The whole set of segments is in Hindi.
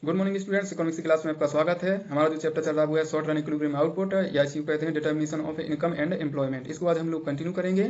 गुड मॉर्निंग स्टूडेंट्स, इकोनॉमिक्स की क्लास में आपका स्वागत है। हमारा जो चैप्टर चल रहा है वो है शॉर्ट रन इक्विलिब्रियम आउटपुट या इसी को कहते हैं determination of income and employment. इसको आज हम लोग कंटिन्यू करेंगे।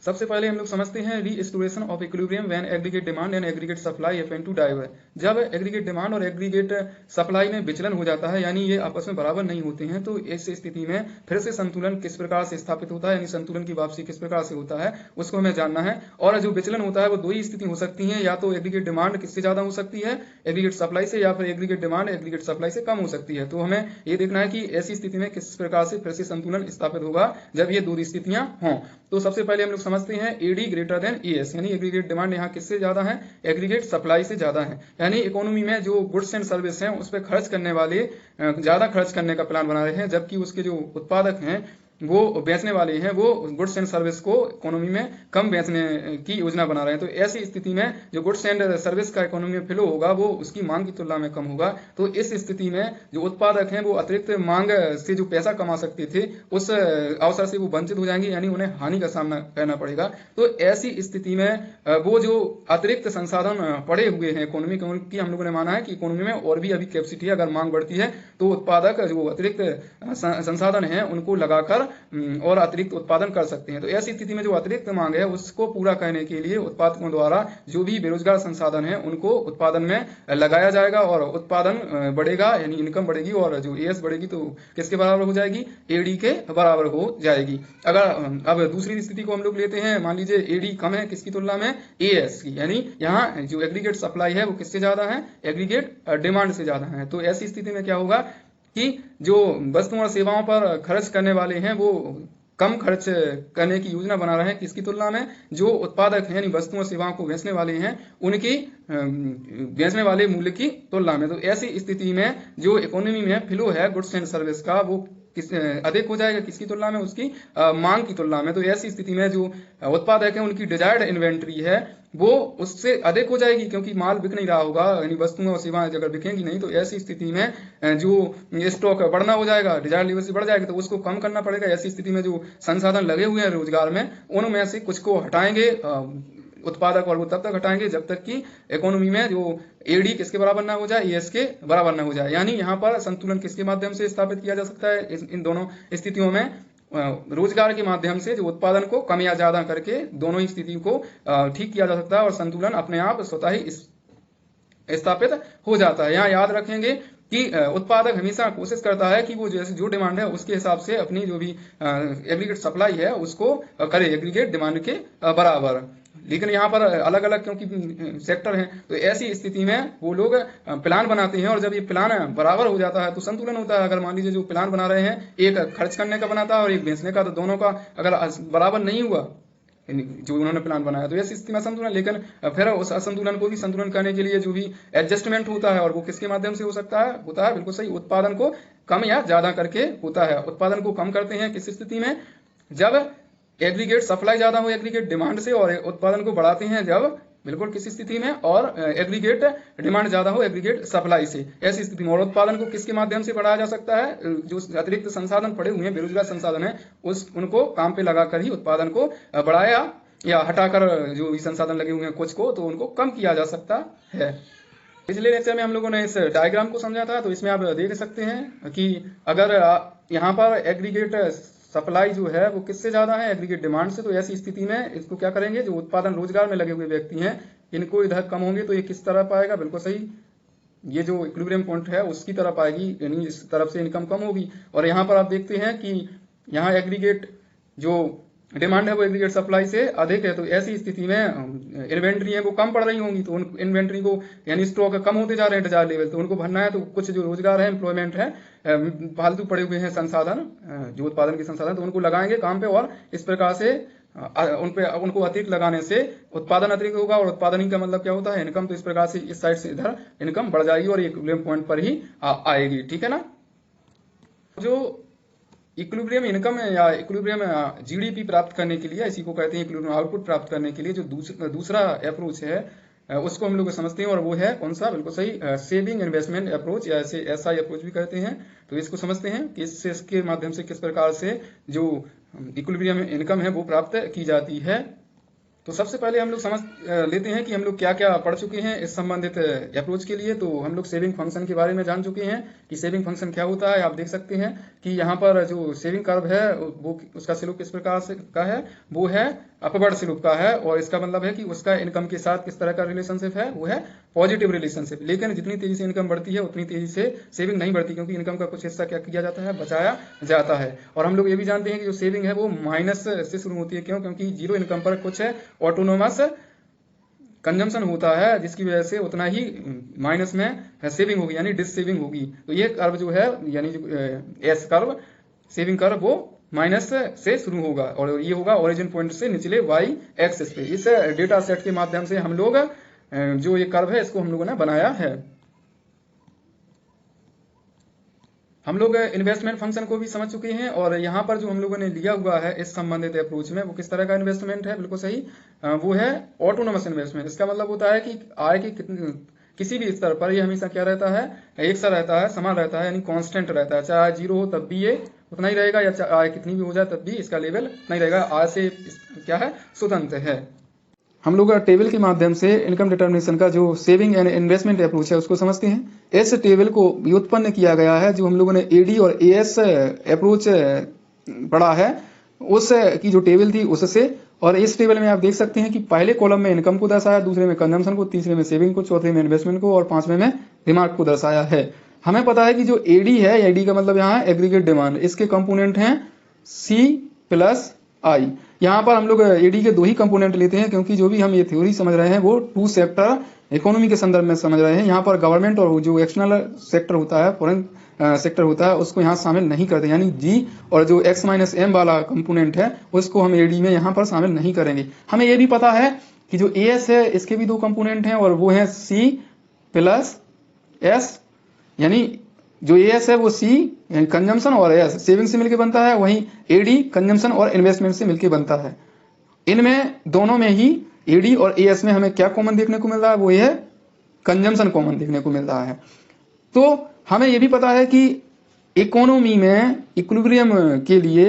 सबसे पहले हम लोग समझते हैं restoration of equilibrium when aggregate demand and aggregate supply happen to diverge. जब एग्रीगेट डिमांड और एग्रीगेट सप्लाई में विचलन हो जाता है, यानी ये आपस में बराबर नहीं होते हैं, तो इस स्थिति में फिर से संतुलन किस प्रकार से स्थापित होता है, यानी संतुलन की वापसी किस प्रकार से होता है उसको हमें जानना है। और जो विचलन होता है वो दो ही स्थिति हो सकती है, या तो एग्रीगेट डिमांड किससे ज्यादा हो सकती है एग्रीगेट सप्लाई से, या फिर एग्रीगेट डिमांड एग्रीगेट सप्लाई से कम हो सकती है। तो हमें ये देखना है कि ऐसी स्थिति में किस प्रकार से फिर से संतुलन स्थापित होगा जब ये दो स्थितियां हों। तो सबसे पहले हम लोग समझते हैं एडी ग्रेटर देन एएस, यानी एग्रीगेट डिमांड यहाँ किससे ज्यादा है एग्रीगेट सप्लाई से ज्यादा है। यानी इकोनॉमी में जो गुड्स एंड सर्विस हैं उस पर खर्च करने वाले ज्यादा खर्च करने का प्लान बना रहे हैं, जबकि उसके जो उत्पादक हैं वो बेचने वाले हैं वो गुड्स एंड सर्विस को इकोनॉमी में कम बेचने की योजना बना रहे हैं। तो ऐसी स्थिति में जो गुड्स एंड सर्विस का इकोनॉमी में फ्लो होगा वो उसकी मांग की तुलना में कम होगा। तो इस स्थिति में जो उत्पादक हैं वो अतिरिक्त मांग से जो पैसा कमा सकते थे उस अवसर से वो वंचित हो जाएंगे, यानी उन्हें हानि का सामना करना पड़ेगा। तो ऐसी स्थिति में वो जो अतिरिक्त संसाधन पड़े हुए हैं इकोनॉमी की, हम लोगों ने माना है कि इकोनॉमी में और भी अभी कैपेसिटी है, अगर मांग बढ़ती है तो उत्पादक जो अतिरिक्त संसाधन है उनको लगाकर और अतिरिक्त उत्पादन कर सकते हैं। तो ऐसी स्थिति में जो अतिरिक्त मांग है उसको पूरा करने के लिए उत्पादकों द्वारा जो भी बेरोजगार संसाधन है उनको उत्पादन में लगाया जाएगा और उत्पादन बढ़ेगा, यानी इनकम बढ़ेगी, और जो एएस बढ़ेगी तो किसके बराबर हो जाएगी एडी के बराबर हो जाएगी। अगर अब दूसरी स्थिति को हम लोग लेते हैं, मान लीजिए एडी कम है किसकी तुलना में एएस की, यानी यहाँ जो एग्रीगेट सप्लाई है वो किससे ज्यादा है एग्रीगेट डिमांड से ज्यादा है। तो ऐसी स्थिति में क्या होगा कि जो वस्तुओं और सेवाओं पर खर्च करने वाले हैं वो कम खर्च करने की योजना बना रहे हैं किसकी तुलना में जो उत्पादक हैं, यानी वस्तुओं और सेवाओं को बेचने वाले हैं उनकी बेचने वाले मूल्य की तुलना में। तो ऐसी स्थिति में जो इकोनॉमी में फ्लो है गुड्स एंड सर्विस का वो किस अधिक हो जाएगा किसकी तुलना में उसकी मांग की तुलना में। तो ऐसी स्थिति में जो उत्पादक है उनकी डिजायर्ड इन्वेंट्री है वो उससे अधिक हो जाएगी, क्योंकि माल बिक नहीं रहा होगा, यानी वस्तुएं और सेवाएं अगर बिकेंगी नहीं तो ऐसी स्थिति में जो स्टॉक बढ़ना हो जाएगा, डिजायर्ड लेवल से बढ़ जाएगा, तो उसको कम करना पड़ेगा। ऐसी स्थिति में जो संसाधन लगे हुए हैं रोजगार में उनमें से कुछ को हटाएंगे उत्पादक, और वो तब तक हटाएंगे जब तक कि इकोनॉमी में जो एडी किसके बराबर ना हो जाए एएस के बराबर ना हो जाए। यानी यहाँ पर संतुलन किसके माध्यम से स्थापित किया जा सकता है इन दोनों स्थितियों में रोजगार के माध्यम से, जो उत्पादन को कम या ज्यादा करके दोनों ही स्थिति को ठीक किया जा सकता है और संतुलन अपने आप स्वतः ही स्थापित हो जाता है। यहाँ याद रखेंगे कि उत्पादक हमेशा कोशिश करता है कि वो जैसे जो डिमांड है उसके हिसाब से अपनी जो भी एग्रीगेट सप्लाई है उसको करे एग्रीगेट डिमांड के बराबर। लेकिन यहाँ पर अलग अलग क्योंकि सेक्टर हैं तो ऐसी स्थिति में वो लोग प्लान बनाते हैं और जब ये प्लान बराबर हो जाता है तो संतुलन होता है। अगर मान लीजिए जो प्लान बना रहे हैं एक खर्च करने का बनाता है और एक बेचने का, तो दोनों का अगर बराबर नहीं हुआ जो उन्होंने प्लान बनाया तो ऐसी स्थिति में संतुलन, लेकिन फिर उस असंतुलन को भी संतुलन करने के लिए जो भी एडजस्टमेंट होता है और वो किसके माध्यम से हो सकता है होता है बिल्कुल सही उत्पादन को कम या ज्यादा करके होता है। उत्पादन को कम करते हैं किस स्थिति में जब एग्रीगेट सप्लाई ज्यादा हो एग्रीगेट डिमांड से, और उत्पादन को बढ़ाते हैं जब बिल्कुल किसी स्थिति में और एग्रीगेट डिमांड ज्यादा हो एग्रीगेट सप्लाई से। ऐसी स्थिति में और उत्पादन को किसके माध्यम से बढ़ाया जा सकता है जो अतिरिक्त संसाधन पड़े हुए हैं बेरोजगार संसाधन है उनको काम पे लगाकर ही उत्पादन को बढ़ाया या हटाकर जो भी संसाधन लगे हुए हैं कुछ को तो उनको कम किया जा सकता है। पिछले लेक्चर में हम लोगों ने इस डायग्राम को समझा था, तो इसमें आप देख सकते हैं कि अगर यहाँ पर एग्रीगेट सप्लाई जो है वो किससे ज्यादा है एग्रीगेट डिमांड से, तो ऐसी स्थिति में इसको क्या करेंगे जो उत्पादन रोजगार में लगे हुए व्यक्ति हैं इनको इधर कम होंगे तो ये किस तरफ आएगा बिल्कुल सही ये जो इक्विलिब्रियम पॉइंट है उसकी तरफ आएगी, यानी इस तरफ से इनकम कम होगी। और यहाँ पर आप देखते हैं कि यहाँ एग्रीगेट जो डिमांड है वो एग्रीगेट सप्लाई से अधिक है, तो ऐसी स्थिति में इन्वेंट्री है वो कम पड़ रही होंगी, तो उन इन्वेंट्री को यानी स्टॉक कम होते जा रहे हैं डिजायर लेवल, तो उनको भरना है। तो कुछ जो रोजगार है एम्प्लॉयमेंट है फालतू पड़े हुए हैं संसाधन जो उत्पादन के संसाधन, तो उनको लगाएंगे काम पे और इस प्रकार से उनको अतिरिक्त लगाने से उत्पादन अतिरिक्त होगा और उत्पादन का मतलब क्या होता है इनकम। तो इस प्रकार से इस साइड से इधर इनकम बढ़ जाएगी और इक्विलिब्रियम पॉइंट पर ही आएगी, ठीक है ना। जो इक्विलिब्रियम इनकम या इक्विलिब्रियम जीडीपी प्राप्त करने के लिए, इसी को कहते हैं इक्विलिब्रियम आउटपुट प्राप्त करने के लिए जो दूसरा अप्रोच है उसको हम लोग समझते हैं और वो है कौन सा बिल्कुल सही सेविंग इन्वेस्टमेंट अप्रोच या ऐसे एसआई अप्रोच भी कहते हैं। तो इसको समझते हैं कि इसके माध्यम से किस प्रकार से जो इक्विलिब्रियम इनकम है वो प्राप्त की जाती है। तो सबसे पहले हम लोग समझ लेते हैं कि हम लोग क्या क्या पढ़ चुके हैं इस संबंधित अप्रोच के लिए। तो हम लोग सेविंग फंक्शन के बारे में जान चुके हैं कि सेविंग फंक्शन क्या होता है। आप देख सकते हैं कि यहाँ पर जो सेविंग कर्व है वो उसका स्लोप किस प्रकार से का है, वो है अपवर्ड स्लोप का है, और इसका मतलब है कि उसका इनकम के साथ किस तरह का रिलेशनशिप है, वो है पॉजिटिव रिलेशनशिप। लेकिन जितनी तेजी से इनकम बढ़ती है उतनी तेजी से सेविंग नहीं बढ़ती, क्योंकि इनकम का कुछ हिस्सा क्या किया जाता है, बचाया जाता है। और हम लोग ये भी जानते हैं कि जो सेविंग है वो माइनस से शुरू होती है। क्यों? क्योंकि जीरो इनकम पर कुछ ऑटोनोमस कंजम्पशन होता है, जिसकी वजह से उतना ही माइनस में सेविंग होगी, यानी डिस सेविंग होगी। तो ये कर्व जो है, यानी जो एस कर्व, सेविंग कर्व, वो माइनस से शुरू होगा और ये होगा ओरिजिन पॉइंट से निचले वाई एक्सिस पे। इस डेटा सेट के माध्यम से हम लोग जो ये कर्व है इसको हम लोगों ने बनाया है। हम लोग इन्वेस्टमेंट फंक्शन को भी समझ चुके हैं, और यहाँ पर जो हम लोगों ने लिया हुआ है इस संबंधित अप्रोच में, वो किस तरह का इन्वेस्टमेंट है, बिल्कुल सही, वो है ऑटोनोमस इन्वेस्टमेंट। इसका मतलब होता है कि आय के किसी भी स्तर पर ये हमेशा क्या रहता है, एक सा रहता है, समान रहता है, यानी कांस्टेंट रहता है। चाहे जीरो हो तब भी ये उतना ही रहेगा, या आय कितनी भी हो जाए तब भी इसका लेवल नहीं रहेगा, आय से क्या है, स्वतंत्र है। हम लोग टेबल के माध्यम से इनकम डिटर्मिनेशन का जो सेविंग एंड इन्वेस्टमेंट अप्रोच है उसको समझते हैं। इस टेबल को व्युत्पन्न किया गया है, जो हम लोगों ने एडी और एएस अप्रोच पढ़ा है उस की जो टेबल थी उससे। और इस टेबल में आप देख सकते हैं कि पहले कॉलम में इनकम को दर्शाया, दूसरे में कंजम्पशन को, तीसरे में सेविंग को, चौथे में इन्वेस्टमेंट को और पांचवें में डिमांड को दर्शाया है। हमें पता है कि जो एडी है, एडी का मतलब यहाँ एग्रीगेट डिमांड, इसके कंपोनेंट हैं सी प्लस आई। यहाँ पर हम लोग एडी के दो ही कंपोनेंट लेते हैं, क्योंकि जो भी हम ये थ्योरी समझ रहे हैं वो टू सेक्टर इकोनॉमी के संदर्भ में समझ रहे हैं। यहाँ पर गवर्नमेंट और जो एक्सटर्नल सेक्टर होता है, फॉरेन सेक्टर होता है, उसको यहाँ शामिल नहीं करते, यानी जी और जो एक्स माइनस एम वाला कंपोनेंट है उसको हम एडी में यहाँ पर शामिल नहीं करेंगे। हमें ये भी पता है कि जो एएस है इसके भी दो कंपोनेंट हैं, और वो है सी प्लस एस, यानी जो एएस है वो सी यानी कंजम्पशन और एस सेविंग से मिलकर बनता है, वहीं एडी कंजम्पशन और इन्वेस्टमेंट से मिलकर बनता है। इनमें दोनों में ही एडी और एएस में हमें क्या कॉमन देखने को मिल रहा है, वो है कंजम्पशन कॉमन देखने को मिल रहा है। तो हमें यह भी पता है कि इकोनॉमी में इक्विलिब्रियम के लिए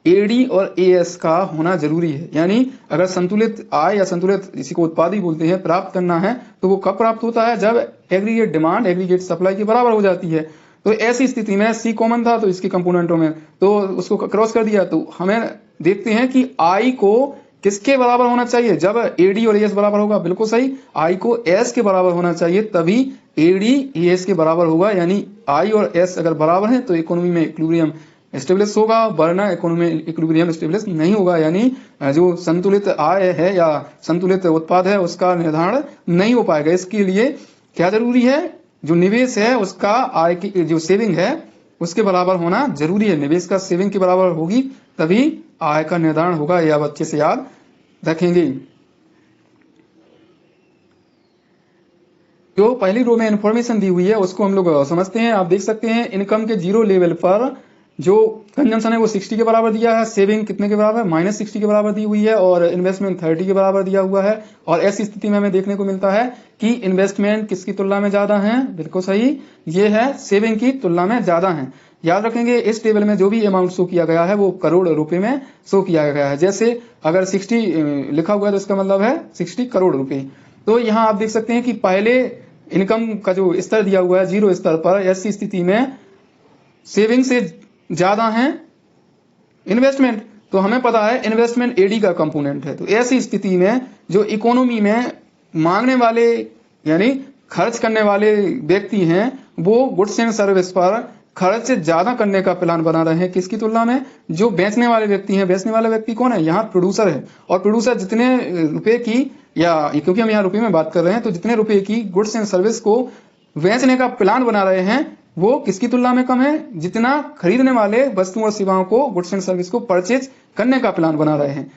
एडी और एएस का होना जरूरी है, यानी अगर संतुलित आय या संतुलित, इसी को उत्पादी बोलते हैं, प्राप्त करना है तो वो कब प्राप्त होता है, जब एग्रीगेट डिमांड एग्रीगेट सप्लाई के बराबर हो जाती है। तो ऐसी स्थिति में सी कॉमन था तो इसके कंपोनेंटों में तो उसको क्रॉस कर दिया, तो हमें देखते हैं कि आई को किसके बराबर होना चाहिए, जब एडी और एएस बराबर होगा, बिल्कुल सही, आई को एस के बराबर होना चाहिए, तभी एडी एएस के बराबर होगा। यानी आई और एस अगर बराबर हैं तो इकोनॉमी में इक्विलिब्रियम एस्टेब्लिश होगा, वरना इकोनॉमी में इक्विलिब्रियम एस्टेब्लिश नहीं होगा, यानी जो संतुलित आय है या संतुलित उत्पाद है उसका निर्धारण नहीं हो पाएगा। इसके लिए क्या जरूरी है, जो निवेश है उसका आय की जो सेविंग है उसके बराबर होना जरूरी है। निवेश का सेविंग के बराबर होगी तभी आय का निर्धारण होगा, यह आप अच्छे से याद रखेंगे। जो पहली रो में इंफॉर्मेशन दी हुई है उसको हम लोग समझते हैं। आप देख सकते हैं इनकम के जीरो लेवल पर जो कंजम्पशन है वो 60 के बराबर दिया है, सेविंग कितने के बराबर, -60 के बराबर दी हुई है, और इन्वेस्टमेंट 30 के बराबर दिया हुआ है। और ऐसी स्थिति में हमें देखने को मिलता है कि इन्वेस्टमेंट किसकी तुलना में ज्यादा है, बिल्कुल सही, ये है सेविंग की तुलना में ज्यादा है। याद रखेंगे इस टेबल में जो भी अमाउंट शो किया गया है वो करोड़ रुपए में शो किया गया है। जैसे अगर 60 लिखा हुआ है तो इसका मतलब है 60 करोड़ रुपए। तो यहाँ आप देख सकते हैं कि पहले इनकम का जो स्तर दिया हुआ है जीरो स्तर पर, ऐसी स्थिति में सेविंग से ज्यादा है इन्वेस्टमेंट, तो हमें पता है इन्वेस्टमेंट एडी का कंपोनेंट है। तो ऐसी स्थिति में जो इकोनॉमी में मांगने वाले यानी खर्च करने वाले व्यक्ति हैं वो गुड्स एंड सर्विस पर खर्च ज्यादा करने का प्लान बना रहे हैं, किसकी तुलना में, जो बेचने वाले व्यक्ति हैं। बेचने वाला व्यक्ति कौन है, यहाँ प्रोड्यूसर है, और प्रोड्यूसर जितने रुपए की, या क्योंकि हम यहाँ रुपए में बात कर रहे हैं, तो जितने रुपए की गुड्स एंड सर्विस को बेचने का प्लान बना रहे हैं वो किसकी तुलना में कम है, जितना खरीदने वाले वस्तुओं और सेवाओं को, गुड्स एंड सर्विस को परचेज करने का प्लान बना रहे हैं।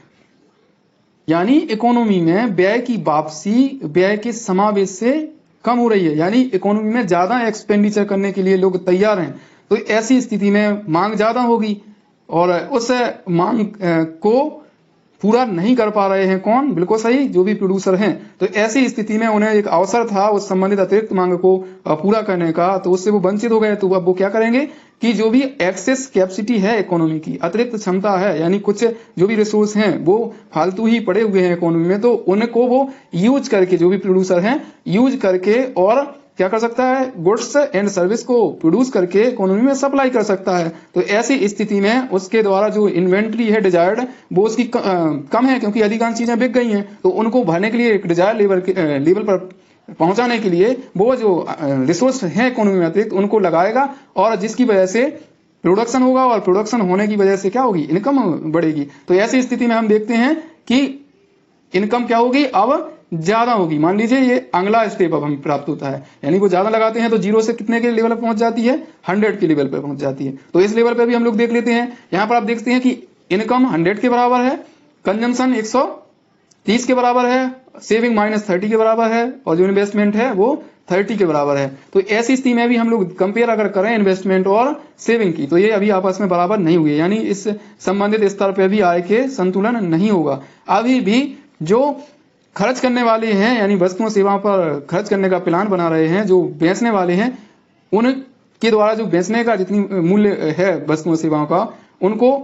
यानी इकोनॉमी में व्यय की वापसी व्यय के समावेश से कम हो रही है, यानी इकोनॉमी में ज्यादा एक्सपेंडिचर करने के लिए लोग तैयार हैं। तो ऐसी स्थिति में मांग ज्यादा होगी, और उस मांग को पूरा नहीं कर पा रहे हैं। कौन? बिल्कुल सही, जो भी प्रोड्यूसर हैं। तो ऐसी स्थिति में उन्हें एक अवसर था उस संबंधित अतिरिक्त मांग को पूरा करने का, तो उससे वो वंचित हो गए। तो अब वो क्या करेंगे कि जो भी एक्सेस कैपेसिटी है इकोनॉमी की, अतिरिक्त क्षमता है, यानी कुछ जो भी रिसोर्स हैं वो फालतू ही पड़े हुए हैं इकोनॉमी में, तो उनको वो यूज करके, जो भी प्रोड्यूसर हैं यूज करके और क्या कर सकता है, गुड्स एंड सर्विस को प्रोड्यूस करके इकोनॉमी में सप्लाई कर सकता है। तो ऐसी स्थिति में उसके द्वारा जो इन्वेंट्री है डिजायर्ड, वो उसकी कम है, क्योंकि अधिकांश चीजें बिक गई हैं। तो उनको भरने के लिए, एक डिजायर्ड लेवल पर पहुंचाने के लिए वो जो रिसोर्स है इकोनॉमी में अतिरिक्त, उनको लगाएगा, और जिसकी वजह से प्रोडक्शन होगा, और प्रोडक्शन होने की वजह से क्या होगी, इनकम बढ़ेगी। तो ऐसी स्थिति में हम देखते हैं कि इनकम क्या होगी, अब ज्यादा होगी। मान लीजिए ये अगला स्टेप अब हमें प्राप्त होता है, यानी वो ज्यादा लगाते हैं तो जीरो से कितने के लेवल पर पहुंच जाती है, 100 के लेवल पर पहुंच जाती है। तो इस लेवल पर भी हम लोग देख लेते हैं। यहां पर आप देखते हैं कि इनकम 100 के बराबर है, कंजम्पशन 130 के बराबर है, सेविंग -30 के बराबर है, और जो इन्वेस्टमेंट है वो 30 के बराबर है। तो ऐसी स्थिति में भी हम लोग कंपेयर अगर करें इन्वेस्टमेंट और सेविंग की, तो ये अभी आपस में बराबर नहीं हुए, यानी इस संबंधित स्तर पर भी आय के संतुलन नहीं होगा। अभी भी जो खर्च करने वाले हैं, यानी वस्तुओं सेवाओं पर खर्च करने का प्लान बना रहे हैं, जो बेचने वाले हैं, उनके द्वारा जो बेचने का जितनी मूल्य है वस्तुओं सेवाओं का, उनको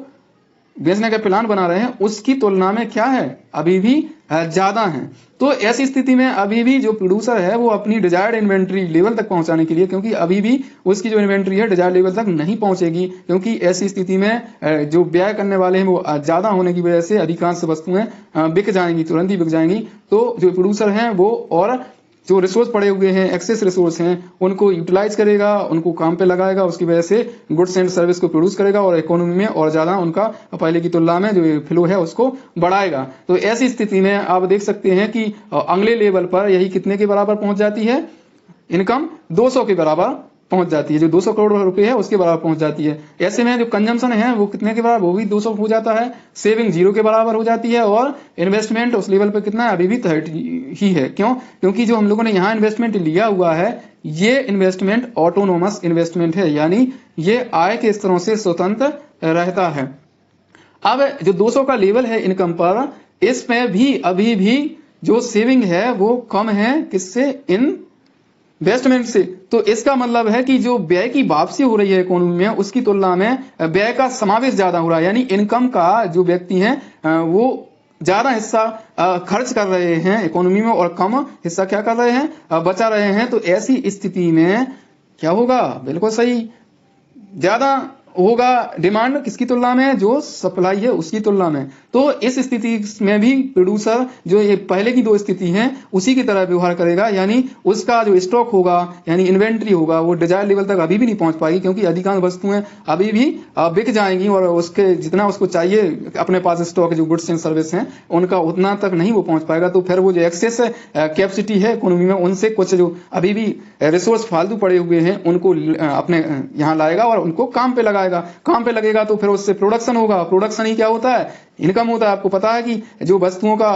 बेचने का प्लान बना रहे हैं, उसकी तुलना में क्या है, अभी भी ज्यादा है। तो ऐसी स्थिति में अभी भी जो प्रोड्यूसर है वो अपनी डिजायर्ड इन्वेंट्री लेवल तक पहुंचाने के लिए, क्योंकि अभी भी उसकी जो इन्वेंट्री है डिजायर्ड लेवल तक नहीं पहुंचेगी, क्योंकि ऐसी स्थिति में जो व्यय करने वाले हैं वो ज्यादा होने की वजह से अधिकांश वस्तुएं बिक जाएंगी, तुरंत ही बिक जाएंगी। तो जो प्रोड्यूसर हैं वो और जो रिसोर्स पड़े हुए हैं, एक्सेस रिसोर्स हैं, उनको यूटिलाइज करेगा, उनको काम पे लगाएगा, उसकी वजह से गुड्स एंड सर्विस को प्रोड्यूस करेगा, और इकोनॉमी में और ज्यादा उनका पहले की तुलना में जो फ्लो है उसको बढ़ाएगा। तो ऐसी स्थिति में आप देख सकते हैं कि अगले लेवल पर यही कितने के बराबर पहुंच जाती है, इनकम 200 के बराबर पहुंच जाती है, जो 200 करोड़ रुपए है उसके बराबर पहुंच जाती है। ऐसे में जो कंजम्पशन है वो कितने के बराबर, वो भी 200 हो जाता है, सेविंग 0 के बराबर हो जाती है, और इन्वेस्टमेंट उस लेवल पे कितना है, अभी भी 30 ही है। क्यों? क्योंकि जो हम लोगों ने यहाँ इन्वेस्टमेंट लिया हुआ है, ये इन्वेस्टमेंट ऑटोनोमस इन्वेस्टमेंट है, यानी ये आय के स्तरों से स्वतंत्र रहता है। अब जो 200 का लेवल है इनकम पर, इसमें भी अभी भी जो सेविंग है वो कम है, किससे, इन्वेस्टमेंट से। तो इसका मतलब है कि जो व्यय की वापसी हो रही है इकोनॉमी में, उसकी तुलना में व्यय का समावेश ज्यादा हो रहा है, यानी इनकम का जो व्यक्ति हैं वो ज्यादा हिस्सा खर्च कर रहे हैं इकोनॉमी में, और कम हिस्सा क्या कर रहे हैं, बचा रहे हैं। तो ऐसी स्थिति में क्या होगा, बिल्कुल सही, ज्यादा होगा डिमांड किसकी तुलना में, जो सप्लाई है उसकी तुलना में। तो इस स्थिति में भी प्रोड्यूसर जो ये पहले की दो स्थिति हैं उसी की तरह व्यवहार करेगा, यानी उसका जो स्टॉक होगा, यानी इन्वेंट्री होगा, वो डिजायर लेवल तक अभी भी नहीं पहुंच पाएगी, क्योंकि अधिकांश वस्तुएं अभी भी बिक जाएंगी, और उसके जितना उसको चाहिए अपने पास स्टॉक, जो गुड्स एंड सर्विस हैं, उनका उतना तक नहीं वो पहुंच पाएगा। तो फिर वो जो एक्सेस कैपेसिटी है इकोनॉमी में, उनसे कुछ जो अभी भी रिसोर्स फालतू पड़े हुए हैं उनको अपने यहाँ लाएगा और उनको काम पे लगाएगा। काम पे लगेगा तो फिर उससे प्रोडक्शन होगा, प्रोडक्शन ही क्या होता है, इनकम होता है। आपको पता है कि जो वस्तुओं का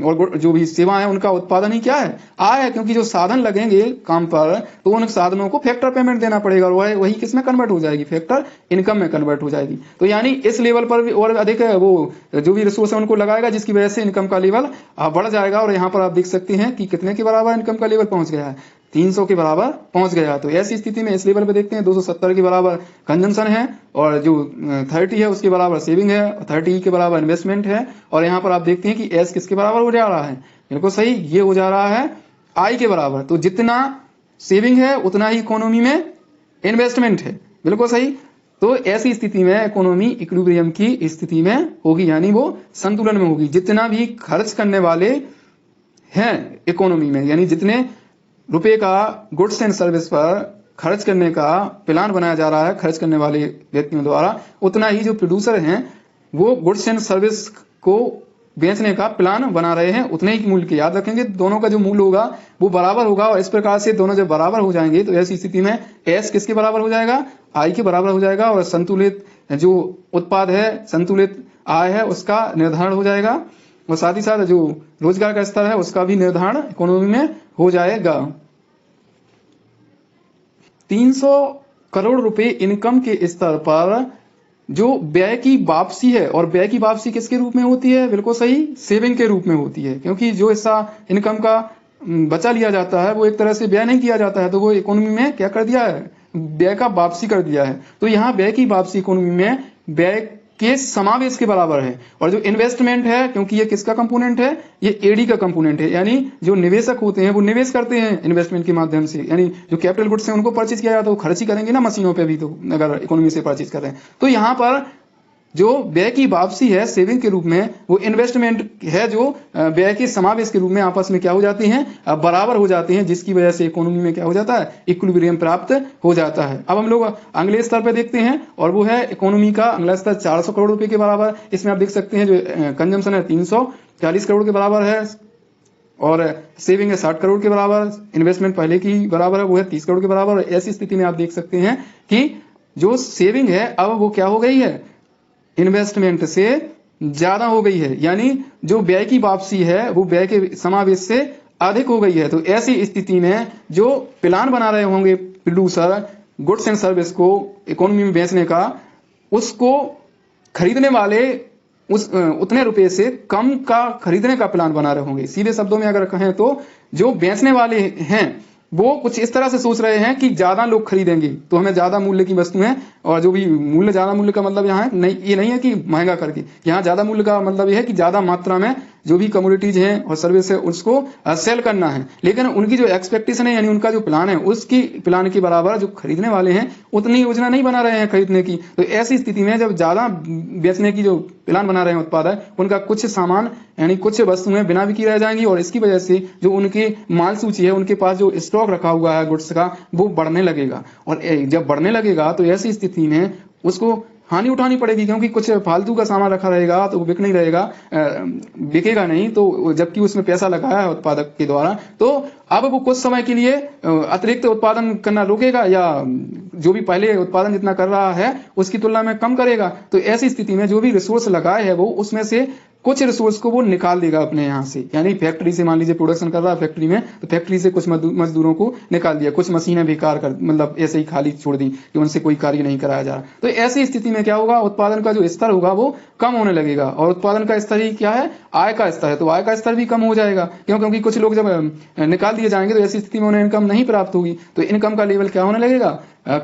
और जो भी सेवा है उनका उत्पादन ही क्या है, आय है, क्योंकि जो साधन लगेंगे काम पर तो उन साधनों को फैक्टर पेमेंट देना पड़ेगा, और वही किस में कन्वर्ट हो जाएगी, फैक्टर इनकम में कन्वर्ट हो जाएगी। तो यानी इस लेवल पर भी और अधिक वो जो भी रिसोर्स है उनको लगाएगा, जिसकी वजह से इनकम का लेवल बढ़ जाएगा। और यहाँ पर आप देख सकते हैं कि कितने के बराबर इनकम का लेवल पहुंच गया है, 300 के बराबर पहुंच गया। तो ऐसी स्थिति में इस लेवल पे देखते हैं 270 के बराबर कंजम्पशन है, और जो 30 है उसके बराबर सेविंग है, 30 के बराबर इन्वेस्टमेंट है। और यहाँ पर आप देखते हैं कि एस किसके बराबर हो जा रहा है, बिल्कुल सही, ये हो जा रहा है आई के बराबर। तो जितना सेविंग है उतना ही इकोनॉमी में इन्वेस्टमेंट है, बिल्कुल सही। तो ऐसी स्थिति में इकोनॉमी इक्विलिब्रियम की स्थिति में होगी, यानी वो संतुलन में होगी। जितना भी खर्च करने वाले हैं इकोनॉमी में, यानी जितने रुपए का गुड्स एंड सर्विस पर खर्च करने का प्लान बनाया जा रहा है खर्च करने वाले व्यक्तियों द्वारा, उतना ही जो प्रोड्यूसर हैं वो गुड्स एंड सर्विस को बेचने का प्लान बना रहे हैं, उतने ही मूल्य के। याद रखेंगे दोनों का जो मूल्य होगा वो बराबर होगा, और इस प्रकार से दोनों जब बराबर हो जाएंगे तो ऐसी स्थिति में एस किसके बराबर हो जाएगा, आई के बराबर हो जाएगा, और संतुलित जो उत्पाद है, संतुलित आय है, उसका निर्धारण हो जाएगा, और साथ ही साथ जो रोजगार का स्तर है उसका भी निर्धारण इकोनॉमी में हो जाएगा। 300 करोड़ रुपए इनकम के स्तर पर जो व्यय की वापसी है, और व्यय की वापसी किसके रूप में होती है? बिल्कुल सही, सेविंग के रूप में होती है, क्योंकि जो हिस्सा इनकम का बचा लिया जाता है वो एक तरह से व्यय नहीं किया जाता है, तो वो इकोनॉमी में क्या कर दिया है? व्यय का वापसी कर दिया है। तो यहाँ व्यय की वापसी इकोनॉमी में व्यय के समावेश के बराबर है। और जो इन्वेस्टमेंट है, क्योंकि ये किसका कंपोनेंट है? ये एडी का कंपोनेंट है, यानी जो निवेशक होते हैं वो निवेश करते हैं इन्वेस्टमेंट के माध्यम से, यानी जो कैपिटल गुड्स हैं उनको परचेज किया जाता है, वो खर्च ही करेंगे ना मशीनों पे भी, तो अगर इकोनॉमी से परचेज कर रहे हैं। तो यहाँ पर जो व्यय की वापसी है सेविंग के रूप में, वो इन्वेस्टमेंट है जो व्यय के समावेश के रूप में आपस में क्या हो जाती हैं? बराबर हो जाती हैं, जिसकी वजह से इकोनॉमी में क्या हो जाता है? इक्विलिब्रियम प्राप्त हो जाता है। अब हम लोग अगले स्तर पर देखते हैं, और वो है इकोनॉमी का अगला स्तर 400 करोड़ रुपए के बराबर। इसमें आप देख सकते हैं जो कंजम्पशन है 340 करोड़ के बराबर है, और सेविंग है 60 करोड़ के बराबर, इन्वेस्टमेंट पहले की बराबर है वो है 30 करोड़ के बराबर। ऐसी स्थिति में आप देख सकते हैं कि जो सेविंग है अब वो क्या हो गई है? इन्वेस्टमेंट से ज्यादा हो गई है, यानी जो व्यय की वापसी है वो व्यय के समावेश से अधिक हो गई है। तो ऐसी स्थिति में जो प्लान बना रहे होंगे प्रोड्यूसर गुड्स एंड सर्विस को इकोनॉमी में बेचने का, उसको खरीदने वाले उतने रुपए से कम का खरीदने का प्लान बना रहे होंगे। सीधे शब्दों में अगर कहें तो जो बेचने वाले हैं वो कुछ इस तरह से सोच रहे हैं कि ज्यादा लोग खरीदेंगे तो हमें ज्यादा मूल्य की वस्तु है, और जो भी मूल्य, ज्यादा मूल्य का मतलब यहाँ है नहीं, ये नहीं है कि महंगा करके, यहाँ ज्यादा मूल्य का मतलब ये है कि ज्यादा मात्रा में जो भी कमोडिटीज हैं और सर्विस है उसको सेल करना है। लेकिन उनकी जो एक्सपेक्टेशन है, यानी उनका जो प्लान है, उसकी प्लान के बराबर जो खरीदने वाले हैं उतनी योजना नहीं बना रहे हैं खरीदने की। तो ऐसी स्थिति में जब ज्यादा बेचने की जो प्लान बना रहे हैं उत्पादक, उनका कुछ सामान यानी कुछ वस्तुएं बिना बिकी रह जाएंगी, और इसकी वजह से जो उनकी माल सूची है, उनके पास जो स्टॉक रखा हुआ है गुड्स का, वो बढ़ने लगेगा। और जब बढ़ने लगेगा तो ऐसी स्थिति में उसको हानि उठानी पड़ेगी, क्योंकि कुछ फालतू का सामान रखा रहेगा तो वो बिक नहीं रहेगा, बिकेगा नहीं, तो जबकि उसमें पैसा लगाया है उत्पादक के द्वारा, तो अब वो कुछ समय के लिए अतिरिक्त उत्पादन करना रोकेगा, या जो भी पहले उत्पादन जितना कर रहा है उसकी तुलना में कम करेगा। तो ऐसी स्थिति में जो भी रिसोर्स लगाए है वो उसमें से कुछ रिसोर्स को वो निकाल देगा अपने यहाँ से, यानी फैक्ट्री से मान लीजिए प्रोडक्शन कर रहा है फैक्ट्री में, तो फैक्ट्री से कुछ मजदूरों को निकाल दिया, कुछ मशीनें बेकार कर मतलब ऐसे ही खाली छोड़ दी कि उनसे कोई कार्य नहीं कराया जा रहा। तो ऐसी स्थिति में क्या होगा? उत्पादन का जो स्तर होगा वो कम होने लगेगा, और उत्पादन का स्तर ही क्या है? आय का स्तर है, तो आय का स्तर भी कम हो जाएगा। क्योंकि कुछ लोग जब निकाल दिए जाएंगे तो ऐसी स्थिति में उन्हें इनकम नहीं प्राप्त होगी, तो इनकम का लेवल क्या होने लगेगा?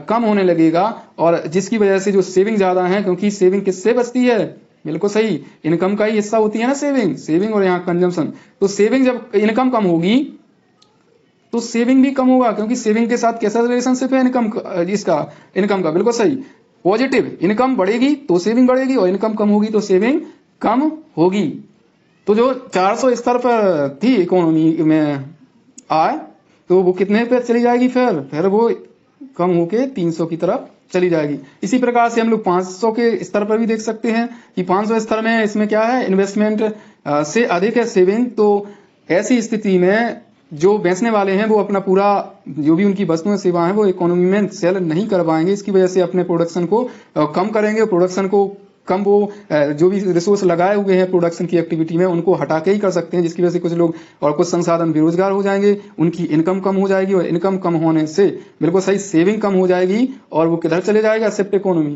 कम होने लगेगा, और जिसकी वजह से जो सेविंग ज्यादा है, क्योंकि सेविंग किससे बचती है? बिल्कुल सही, इनकम का ही हिस्सा होती है ना सेविंग और यहाँ कंजम्पशन। तो सेविंग जब इनकम कम होगी तो सेविंग भी कम होगा, क्योंकि सेविंग के साथ कैसा रिलेशनशिप है इनकम का? बिल्कुल सही, पॉजिटिव। इनकम बढ़ेगी तो सेविंग बढ़ेगी, और इनकम कम होगी तो सेविंग कम होगी। तो जो 400 स्तर पर थी इकोनॉमी में आय, तो वो कितने पे चली जाएगी? फिर वो कम होके 300 की तरफ चली जाएगी। इसी प्रकार से हम लोग 500 के स्तर पर भी देख सकते हैं कि 500 स्तर में इसमें क्या है? इन्वेस्टमेंट से अधिक है सेविंग। तो ऐसी स्थिति में जो बेचने वाले हैं वो अपना पूरा जो भी उनकी वस्तुएं सेवा है वो इकोनॉमी में सेल नहीं कर पाएंगे, इसकी वजह से अपने प्रोडक्शन को कम करेंगे। प्रोडक्शन को कम वो जो भी रिसोर्स लगाए हुए हैं प्रोडक्शन की एक्टिविटी में उनको हटा के ही कर सकते हैं, जिसकी वजह से कुछ लोग और कुछ संसाधन बेरोजगार हो जाएंगे, उनकी इनकम कम हो जाएगी, और इनकम कम होने से बिल्कुल सही सेविंग कम हो जाएगी, और वो किधर चले जाएगा? शिफ्ट इकोनॉमी,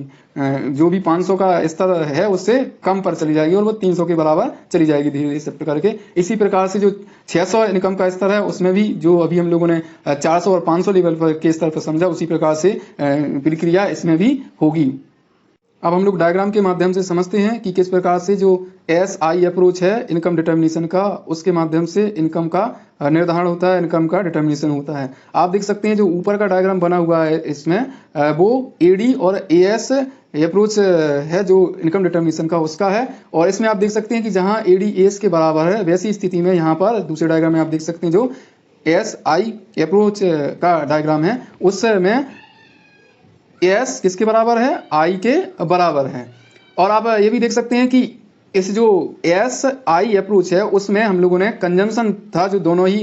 जो भी 500 का स्तर है उससे कम पर चली जाएगी, और वो 300 के बराबर चली जाएगी धीरे धीरे शिफ्ट करके। इसी प्रकार से जो 600 इनकम का स्तर है उसमें भी जो अभी हम लोगों ने 400 और 500 लेवल पर के स्तर पर समझा, उसी प्रकार से प्रक्रिया इसमें भी होगी। अब हम लोग डायग्राम के माध्यम से समझते हैं कि किस प्रकार से जो SI अप्रोच है इनकम डिटर्मिनेशन का, उसके माध्यम से इनकम का निर्धारण होता है, इनकम का डिटर्मिनेशन होता है। आप देख सकते हैं जो ऊपर का डायग्राम बना हुआ है इसमें वो AD और AS अप्रोच है जो इनकम डिटर्मिनेशन का उसका है, और इसमें आप देख सकते हैं कि जहां AD AS के बराबर है, वैसी स्थिति में यहाँ पर दूसरे डायग्राम में आप देख सकते हैं जो SI अप्रोच का डायग्राम है उसमें एस किसके बराबर है? आई के बराबर है। और आप ये भी देख सकते हैं कि इस जो एस आई अप्रोच है उसमें हम लोगों ने कंजम्पशन था जो दोनों ही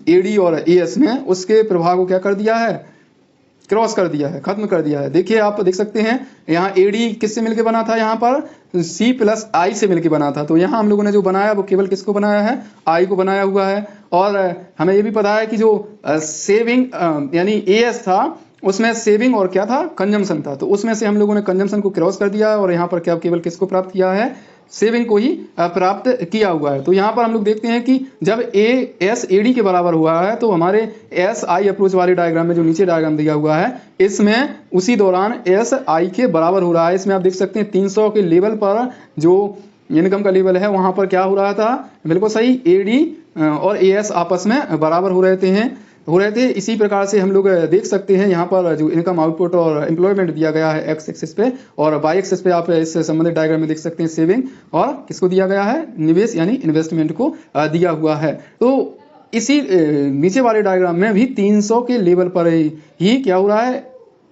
एडी और एएस में, उसके प्रभाव को क्या कर दिया है? क्रॉस कर दिया है, खत्म कर दिया है। देखिए आप देख सकते हैं यहाँ एडी किससे मिलके बना था? यहाँ पर सी प्लस आई से मिलके बना था। तो यहाँ हम लोगों ने जो बनाया वो केवल किसको बनाया है? आई को बनाया हुआ है। और हमें ये भी पता है कि जो सेविंग यानी एएस था उसमें सेविंग और क्या था, कंजम्पशन था। तो उसमें से हम लोगों ने कंजम्पशन को क्रॉस कर दिया और यहाँ पर क्या केवल किसको प्राप्त किया है, सेविंग को ही प्राप्त किया हुआ है। तो यहाँ पर हम लोग देखते हैं कि जब ए एस ए डी के बराबर हुआ है तो हमारे एस आई अप्रोच वाले डायग्राम में जो नीचे डायग्राम दिया हुआ है इसमें उसी दौरान एस आई के बराबर हो रहा है। इसमें आप देख सकते हैं 300 के लेवल पर जो इनकम का लेवल है वहां पर क्या हो रहा था, बिल्कुल सही, एडी और एएस आपस में बराबर हो रहे थे। इसी प्रकार से हम लोग देख सकते हैं यहाँ पर जो इनकम आउटपुट और एम्प्लॉयमेंट दिया गया है एक्स एक्सिस पे, और वाई एक्सिस पे आप इस संबंधित डायग्राम में देख सकते हैं सेविंग और किसको दिया गया है, निवेश यानी इन्वेस्टमेंट को दिया हुआ है। तो इसी नीचे वाले डायग्राम में भी 300 के लेवल पर ही क्या हो रहा है,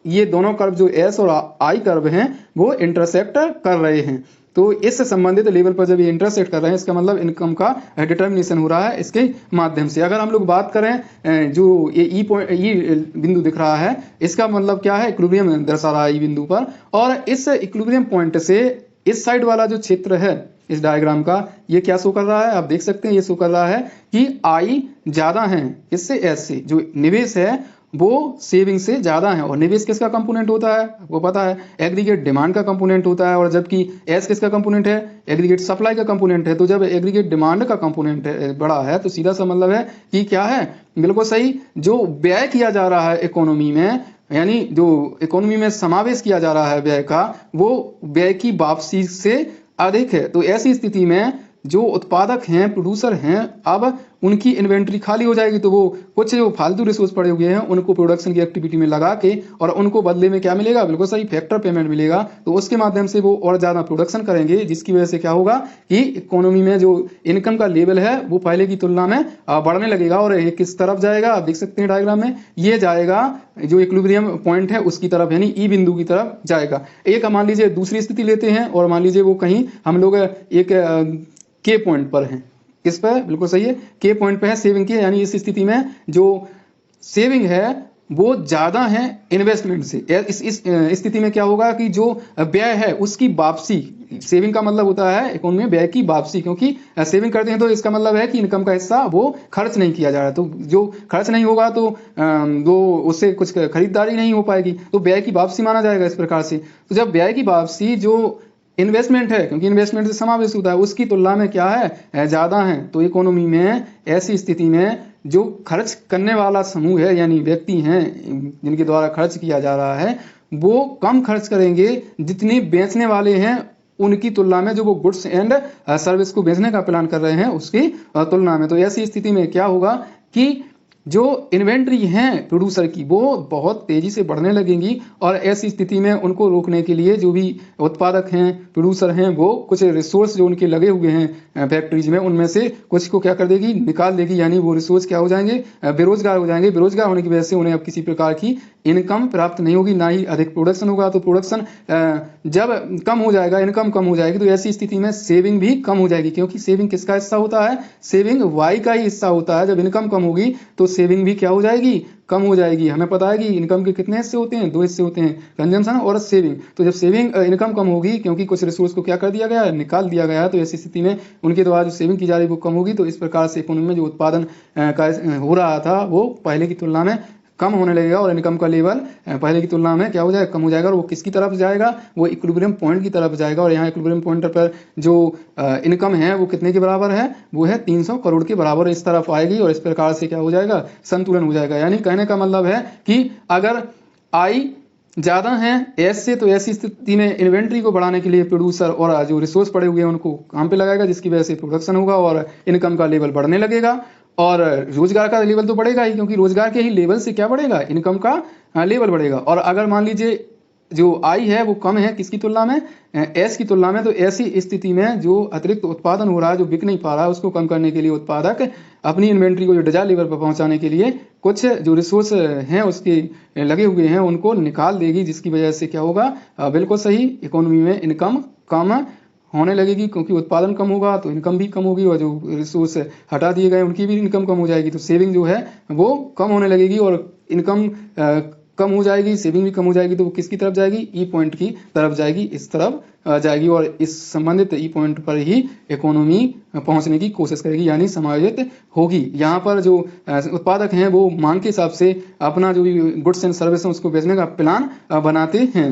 ये दोनों कर्व जो एस और आई कर्व हैं वो इंटरसेक्ट कर रहे हैं। तो इस संबंधित लेवल पर जब ये इंटरसेक्ट कर रहे हैं इसका मतलब इनकम का डिटर्मिनेशन हो रहा है इसके माध्यम से। अगर हम लोग बात करें जो ये ई बिंदु दिख रहा है इसका मतलब क्या है, इक्विलिब्रियम दर्शा रहा है ई बिंदु पर, और इस इक्विलिब्रियम पॉइंट से इस साइड वाला जो क्षेत्र है इस डायग्राम का ये क्या शो कर रहा है, आप देख सकते हैं ये शो कर रहा है कि आई ज्यादा है इससे एस से, जो निवेश है वो सेविंग से ज्यादा है। और निवेश किसका कंपोनेंट होता है वो पता है, एग्रीगेट डिमांड का कंपोनेंट होता है, और जबकि एस किसका कंपोनेंट है, एग्रीगेट सप्लाई का कंपोनेंट है। तो जब एग्रीगेट डिमांड का कंपोनेंट बड़ा है तो सीधा सा मतलब है कि क्या है, बिल्कुल सही, जो व्यय किया जा रहा है इकोनॉमी में, यानी जो इकोनॉमी में समावेश किया जा रहा है व्यय का, वो व्यय की वापसी से अधिक है। तो ऐसी स्थिति में जो उत्पादक हैं, प्रोड्यूसर हैं, अब उनकी इन्वेंट्री खाली हो जाएगी, तो वो कुछ जो फालतू रिसोर्स पड़े हुए हैं उनको प्रोडक्शन की एक्टिविटी में लगा के और उनको बदले में क्या मिलेगा, बिल्कुल सही, फैक्टर पेमेंट मिलेगा। तो उसके माध्यम से वो और ज़्यादा प्रोडक्शन करेंगे, जिसकी वजह से क्या होगा कि इकोनॉमी में जो इनकम का लेवल है वो पहले की तुलना में बढ़ने लगेगा। और ये किस तरफ जाएगा, आप देख सकते हैं डायग्राम में, ये जाएगा जो इक्विलिब्रियम पॉइंट है उसकी तरफ, यानी ई बिंदु की तरफ जाएगा। एक मान लीजिए दूसरी स्थिति लेते हैं और मान लीजिए वो कहीं हम लोग एक के पॉइंट पर हैं, किस पर, बिल्कुल सही है, के पॉइंट पे है सेविंग की, यानी इस स्थिति में जो सेविंग है वो ज्यादा है इन्वेस्टमेंट से। इस स्थिति में क्या होगा कि जो व्यय है उसकी वापसी, सेविंग का मतलब होता है इकोनॉमी में व्यय की वापसी, क्योंकि सेविंग करते हैं तो इसका मतलब है कि इनकम का हिस्सा वो खर्च नहीं किया जा रहा है। तो जो खर्च नहीं होगा तो उससे कुछ खरीदारी नहीं हो पाएगी, तो व्यय की वापसी माना जाएगा इस प्रकार से। तो जब व्यय की वापसी जो इन्वेस्टमेंट है, क्योंकि इन्वेस्टमेंट से समावेश होता है, उसकी तुलना में क्या है, ज्यादा है, तो इकोनॉमी में ऐसी स्थिति में जो खर्च करने वाला समूह है यानी व्यक्ति हैं जिनके द्वारा खर्च किया जा रहा है वो कम खर्च करेंगे जितनी बेचने वाले हैं उनकी तुलना में, जो वो गुड्स एंड सर्विस को बेचने का प्लान कर रहे हैं उसकी तुलना में। तो ऐसी स्थिति में क्या होगा कि जो इन्वेंट्री है प्रोड्यूसर की वो बहुत तेजी से बढ़ने लगेंगी, और ऐसी स्थिति में उनको रोकने के लिए जो भी उत्पादक हैं, प्रोड्यूसर हैं, वो कुछ रिसोर्स जो उनके लगे हुए हैं फैक्ट्रीज में उनमें से कुछ को क्या कर देगी, निकाल देगी, यानी वो रिसोर्स क्या हो जाएंगे, बेरोजगार हो जाएंगे। बेरोजगार होने की वजह से उन्हें अब किसी प्रकार की इनकम प्राप्त नहीं होगी, ना ही अधिक प्रोडक्शन होगा। तो प्रोडक्शन जब कम हो जाएगा, इनकम कम हो जाएगी, तो ऐसी स्थिति में सेविंग भी कम हो जाएगी, क्योंकि सेविंग किसका हिस्सा होता है, सेविंग वाई का ही हिस्सा होता है। जब इनकम कम होगी तो सेविंग भी क्या हो जाएगी, कम हो जाएगी। हमें पता है कि इनकम के कितने हिस्से होते हैं, दो हिस्से होते हैं, कंजम्पशन और सेविंग। तो जब सेविंग इनकम कम होगी क्योंकि कुछ रिसोर्स को क्या कर दिया गया है, निकाल दिया गया है, तो ऐसी स्थिति में उनके द्वारा जो सेविंग की जा रही है वो कम होगी। तो इस प्रकार से इकोनॉमी में जो उत्पादन का हो रहा था वो पहले की तुलना में कम होने लगेगा, और इनकम का लेवल पहले की तुलना में क्या हो जाएगा, कम हो जाएगा। और वो किसकी तरफ जाएगा, वो इक्विलिब्रियम पॉइंट की तरफ जाएगा। और यहाँ इक्विलिब्रियम पॉइंट पर जो इनकम है वो कितने के बराबर है, वो है 300 करोड़ के बराबर इस तरफ आएगी, और इस प्रकार से क्या हो जाएगा, संतुलन हो जाएगा। यानी कहने का मतलब है कि अगर आई ज्यादा है एस से, तो ऐसी स्थिति में इन्वेंट्री को बढ़ाने के लिए प्रोड्यूसर और जो रिसोर्स पड़े हुए हैं उनको काम पे लगाएगा, जिसकी वजह से प्रोडक्शन होगा और इनकम का लेवल बढ़ने लगेगा, और रोजगार का लेवल तो बढ़ेगा ही, क्योंकि रोजगार के ही लेवल से क्या बढ़ेगा, इनकम का लेवल बढ़ेगा। और अगर मान लीजिए जो आई है वो कम है किसकी तुलना में, एस की तुलना में, तो ऐसी स्थिति में जो अतिरिक्त उत्पादन हो रहा है, जो बिक नहीं पा रहा है, उसको कम करने के लिए उत्पादक अपनी इन्वेंट्री को जो डिजायर लेवल पर पहुंचाने के लिए कुछ जो रिसोर्स हैं उसके लगे हुए हैं उनको निकाल देगी, जिसकी वजह से क्या होगा, बिल्कुल सही, इकोनॉमी में इनकम कम होने लगेगी, क्योंकि उत्पादन कम होगा तो इनकम भी कम होगी, और जो रिसोर्स हटा दिए गए उनकी भी इनकम कम हो जाएगी। तो सेविंग जो है वो कम होने लगेगी और इनकम कम हो जाएगी, सेविंग भी कम हो जाएगी, तो वो किसकी तरफ जाएगी? ई पॉइंट की तरफ जाएगी, इस तरफ जाएगी और इस संबंधित ई पॉइंट पर ही इकोनॉमी पहुंचने की कोशिश करेगी, यानी समायोजित होगी। यहाँ पर जो उत्पादक हैं वो मांग के हिसाब से अपना जो गुड्स एंड सर्विस है उसको बेचने का प्लान बनाते हैं।